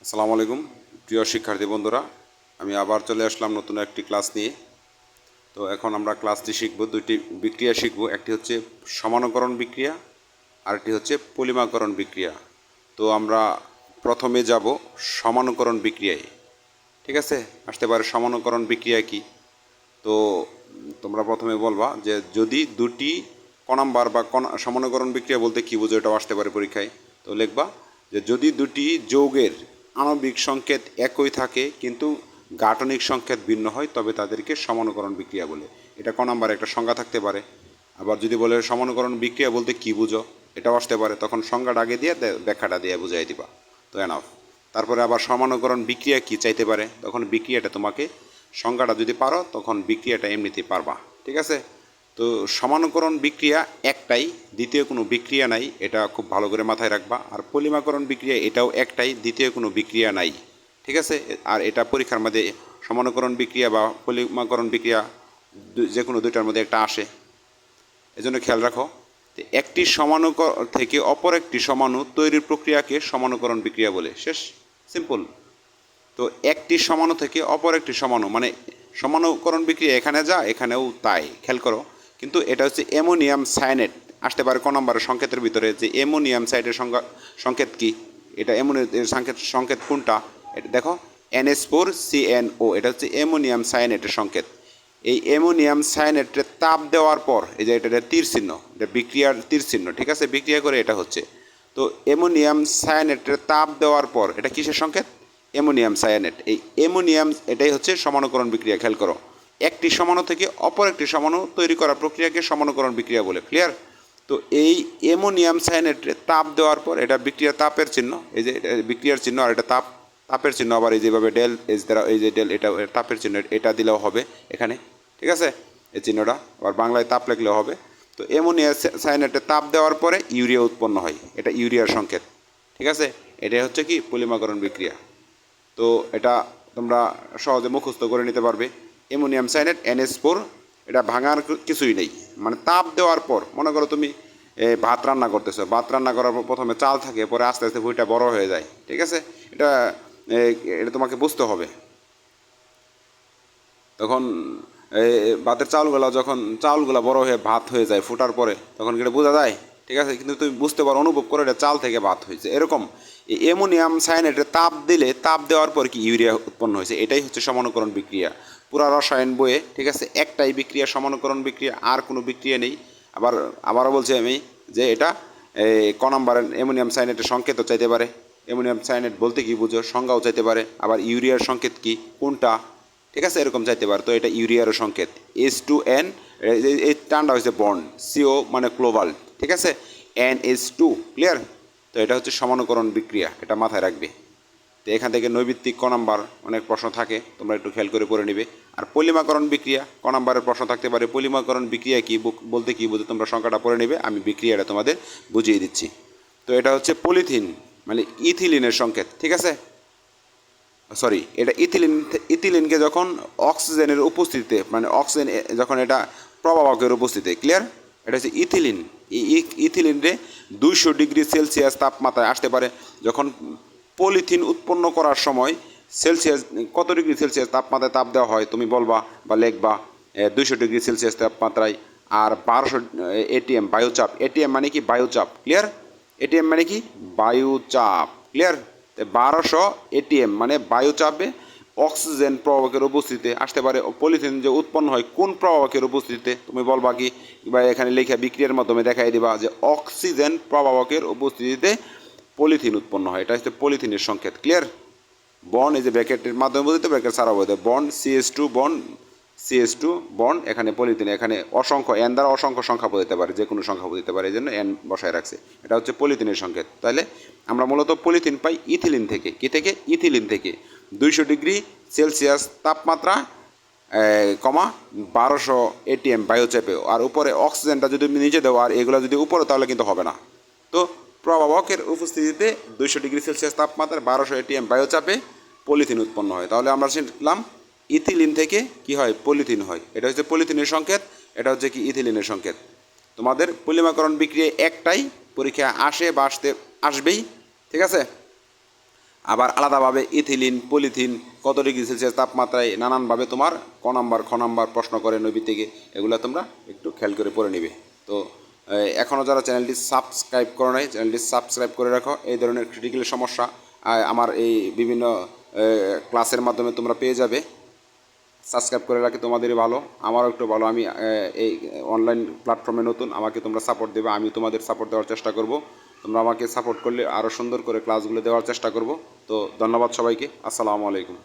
আসসালামু আলাইকুম প্রিয় শিক্ষার্থী বন্ধুরা, আমি আবার চলে আসলাম নতুন একটি ক্লাস নিয়ে। তো এখন আমরা ক্লাসটি শিখব, দুইটি বিক্রিয়া শিখব। একটি হচ্ছে সমানুকরণ বিক্রিয়া, আরেকটি হচ্ছে পলিমাকরণ বিক্রিয়া। তো আমরা প্রথমে যাব সমানুকরণ বিক্রিয়ায়। ঠিক আছে, আসতে পারে সমানুকরণ বিক্রিয়া কি। তো তোমরা প্রথমে বলবা যে যদি দুটি ক নাম্বার বা সমানুকরণ বিক্রিয়া বলতে কী বোঝো, এটাও আসতে পারে পরীক্ষায়। তো লিখবা যে যদি দুটি যৌগের আণবিক সংকেত একই থাকে কিন্তু গাঠনিক সংকেত ভিন্ন হয় তবে তাদেরকে সমানুকরণ বিক্রিয়া বলে। এটা ক নাম্বার একটা সংজ্ঞা থাকতে পারে। আবার যদি বলে সমানুকরণ বিক্রিয়া বলতে কী বুঝো, এটাও আসতে পারে। তখন সংজ্ঞাটা আগে দিয়ে ব্যাখ্যাটা দিয়ে বুঝাই দিবা। তো এনাফ। তারপরে আবার সমানুকরণ বিক্রিয়া কি চাইতে পারে, তখন বিক্রিয়াটা তোমাকে সংজ্ঞাটা যদি পারো তখন বিক্রিয়াটা এমনিতেই পারবা। ঠিক আছে। তো সমানুকরণ বিক্রিয়া একটাই, দ্বিতীয় কোনো বিক্রিয়া নাই, এটা খুব ভালো করে মাথায় রাখবা। আর পলিমাকরণ বিক্রিয়া এটাও একটাই, দ্বিতীয় কোনো বিক্রিয়া নাই। ঠিক আছে। আর এটা পরীক্ষার মধ্যে সমানুকরণ বিক্রিয়া বা পলিমাকরণ বিক্রিয়া যে কোনো দুইটার মধ্যে একটা আসে, এজন্য খেয়াল রাখো। একটি সমাণু থেকে অপর একটি সমাণু তৈরির প্রক্রিয়াকে সমানুকরণ বিক্রিয়া বলে। শেষ, সিম্পল। তো একটি সমাণু থেকে অপর একটি সমাণু মানে সমানুকরণ বিক্রিয়া এখানে যা এখানেও তাই, খেয়াল করো। কিন্তু এটা হচ্ছে অ্যামোনিয়াম সায়ানেট, আসতে পারে ক নম্বরের সংকেতের ভিতরে যে অ্যামোনিয়াম সাইটের সংকেত কি, এটা অ্যামোনিয়াম সংকেত কোনটা, এটা দেখো NH4CnO, এটা হচ্ছে অ্যামোনিয়াম সায়ানেটের সংকেত। এই অ্যামোনিয়াম সায়ানেটে তাপ দেওয়ার পর এই যে এটা তীর চিহ্ন, এটা বিক্রিয়ার তীর চিহ্ন। ঠিক আছে, বিক্রিয়া করে এটা হচ্ছে। তো অ্যামোনিয়াম সায়ানেটে তাপ দেওয়ার পর এটা কিসের সংকেত, অ্যামোনিয়াম সায়ানেট। এই অ্যামোনিয়াম এটাই হচ্ছে সমানুকরণ বিক্রিয়া। খেয়াল করো, একটি সমাণু থেকে অপর একটি সমাণু তৈরি করার প্রক্রিয়াকে সমানুকরণ বিক্রিয়া বলে। ক্লিয়ার। তো এই অ্যামোনিয়াম সায়ানেটে তাপ দেওয়ার পর এটা বিক্রিয়ার তাপের চিহ্ন, এই যে বিক্রিয়ার চিহ্ন, আর এটা তাপের চিহ্ন। আবার এই যেভাবে ডেল এজ দ্বারা এই যে ডেল, এটা তাপের চিহ্ন, এটা দিলেও হবে এখানে। ঠিক আছে, এই চিহ্নটা আবার বাংলায় তাপ লিখলেও হবে। তো অ্যামোনিয়া সায়ানেটে তাপ দেওয়ার পরে ইউরিয়া উৎপন্ন হয়, এটা ইউরিয়ার সংকেত। ঠিক আছে, এটাই হচ্ছে কি পলিমাকরণ বিক্রিয়া। তো এটা তোমরা সহজে মুখস্থ করে নিতে পারবে। অ্যামোনিয়াম সায়ানেট NH4, এটা ভাঙার কিছুই নেই। মানে তাপ দেওয়ার পর, মনে করো তুমি ভাত রান্না করতেছো, ভাত রান্না করার পর প্রথমে চাল থাকে, পরে আস্তে আস্তে ভুঁইটা বড় হয়ে যায়। ঠিক আছে, এটা এটা তোমাকে বুঝতে হবে। তখন ভাতের চাউলগুলো বড় হয়ে ভাত হয়ে যায় ফুটার পরে, তখন এটা বোঝা যায়। ঠিক আছে, কিন্তু তুমি বুঝতে পারো, অনুভব করো এটা চাল থেকে ভাত হয়েছে। এরকম এই অ্যামোনিয়াম সায়ানেটে তাপ দিলে, তাপ দেওয়ার পর কি ইউরিয়া উৎপন্ন হয়েছে, এটাই হচ্ছে সমানুকরণ বিক্রিয়া পুরা রসায়ন বইয়ে। ঠিক আছে, একটাই বিক্রিয়া সমানুকরণ বিক্রিয়া, আর কোনো বিক্রিয়া নেই। আবারও বলছি আমি যে এটা ক নম্বরের অ্যামোনিয়াম সায়ানেটের সংকেতও চাইতে পারে। অ্যামোনিয়াম সায়ানেট বলতে কি বুঝো, সংজ্ঞাও চাইতে পারে। আবার ইউরিয়ার সংকেত কি, কোনটা, ঠিক আছে, এরকম চাইতে পারে। তো এটা ইউরিয়ারও সংকেত H2N, এই টানটা হচ্ছে বন্ড, CO মানে গ্লোবাল। ঠিক আছে, NH2। ক্লিয়ার। তো এটা হচ্ছে সমানুকরণ বিক্রিয়া, এটা মাথায় রাখবে। তো এখান থেকে নৈবিত্তিক ক নাম্বার অনেক প্রশ্ন থাকে, তোমরা একটু খেয়াল করে পড়ে নিবে। আর পলিমাকরণ বিক্রিয়া ক নাম্বারের প্রশ্ন থাকতে পারে, পলিমাকরণ বিক্রিয়া কি বলতে কি বুঝে তোমরা সংখ্যাটা পড়ে নিবে, আমি বিক্রিয়াটা তোমাদের বুঝিয়ে দিচ্ছি। তো এটা হচ্ছে পলিথিন মানে ইথিলিনের সংকেত। ঠিক আছে, সরি, এটা ইথিলিনকে যখন অক্সিজেনের উপস্থিতিতে, মানে অক্সিজেন যখন এটা প্রভাবকের উপস্থিতিতে, ক্লিয়ার, এটা হচ্ছে ইথিলিন। ইথিলিনরে 200 ডিগ্রি সেলসিয়াস তাপমাত্রায় আসতে পারে। যখন পলিথিন উৎপন্ন করার সময় সেলসিয়াস কত ডিগ্রি সেলসিয়াস তাপমাত্রায় তাপ দেওয়া হয় তুমি বলবা বা লিখবা 200 ডিগ্রি সেলসিয়াস তাপমাত্রায়। আর 1200 ATM বায়ুচাপ, এটিএম মানে কি বায়ুচাপ, ক্লিয়ার, এটিএম মানে কি বায়ুচাপ, ক্লিয়ার। 1200 ATM মানে বায়ুচাপে অক্সিজেন প্রবাহকের উপস্থিতিতে আসতে পারে। পলিথিন যে উৎপন্ন হয় কোন প্রবাহকের উপস্থিতিতে তুমি বলবা কি, বা এখানে লেখা বিক্রিয়ার মাধ্যমে দেখাই দিবা যে অক্সিজেন প্রবাহকের উপস্থিতিতে পলিথিন উৎপন্ন হয়, এটা হচ্ছে পলিথিনের সংকেত। ক্লিয়ার। বন্ড এই যে ব্র্যাকেটের মাধ্যমে বোঝাতে, ব্র্যাকেট ছাড়াও বোঝাতে, বন্ড CH2 বন্ড, এখানে পলিথিন, এখানে অসংখ্য এন দ্বারা অসংখ্য সংখ্যা বোঝাতে পারে, যে কোনো সংখ্যা বোঝাতে পারে, এই জন্য এন বসায় রাখছে। এটা হচ্ছে পলিথিনের সংকেত। তাহলে আমরা মূলত পলিথিন পাই ইথিলিন থেকে। কি থেকে, ইথিলিন থেকে। 200 ডিগ্রি সেলসিয়াস তাপমাত্রা কমা 1200 ATM বায়ুচাপে, আর উপরে অক্সিজেনটা যদি নিচে দেবো আর এগুলো যদি উপরে, তাহলে কিন্তু হবে না। তো প্রভাবকের উপস্থিতিতে 200 ডিগ্রি সেলসিয়াস তাপমাত্রায় 1200 ATM বায়ুচাপে পলিথিন উৎপন্ন হয়। তাহলে আমরা শিখলাম ইথিলিন থেকে কি হয়, পলিথিন হয়। এটা হচ্ছে পলিথিনের সংকেত, এটা হচ্ছে কি ইথিলিনের সংকেত। তোমাদের পলিমাকরণ বিক্রিয়া একটাই, পরীক্ষা আসে বা আসবেই। ঠিক আছে। আবার আলাদাভাবে ইথিলিন পলিথিন কত ডিগ্রি সেলসিয়াস তাপমাত্রায় নানানভাবে তোমার ক নাম্বার খ নাম্বার প্রশ্ন করে নবী থেকে, এগুলো তোমরা একটু খেয়াল করে পড়ে নিবে। তো এখনও যারা চ্যানেলটি সাবস্ক্রাইব করো নাই, চ্যানেলটি সাবস্ক্রাইব করে রাখো। এই ধরনের ক্রিটিক্যাল সমস্যা আমার এই বিভিন্ন ক্লাসের মাধ্যমে তোমরা পেয়ে যাবে। সাবস্ক্রাইব করে রাখি তোমাদেরই ভালো, আমারও একটু ভালো। আমি এই অনলাইন প্ল্যাটফর্মে নতুন, আমাকে তোমরা সাপোর্ট দেবে, আমি তোমাদের সাপোর্ট দেওয়ার চেষ্টা করব। তোমরা আমাকে সাপোর্ট করলে আরও সুন্দর করে ক্লাসগুলো দেওয়ার চেষ্টা করব। তো ধন্যবাদ সবাইকে, আসসালামু আলাইকুম।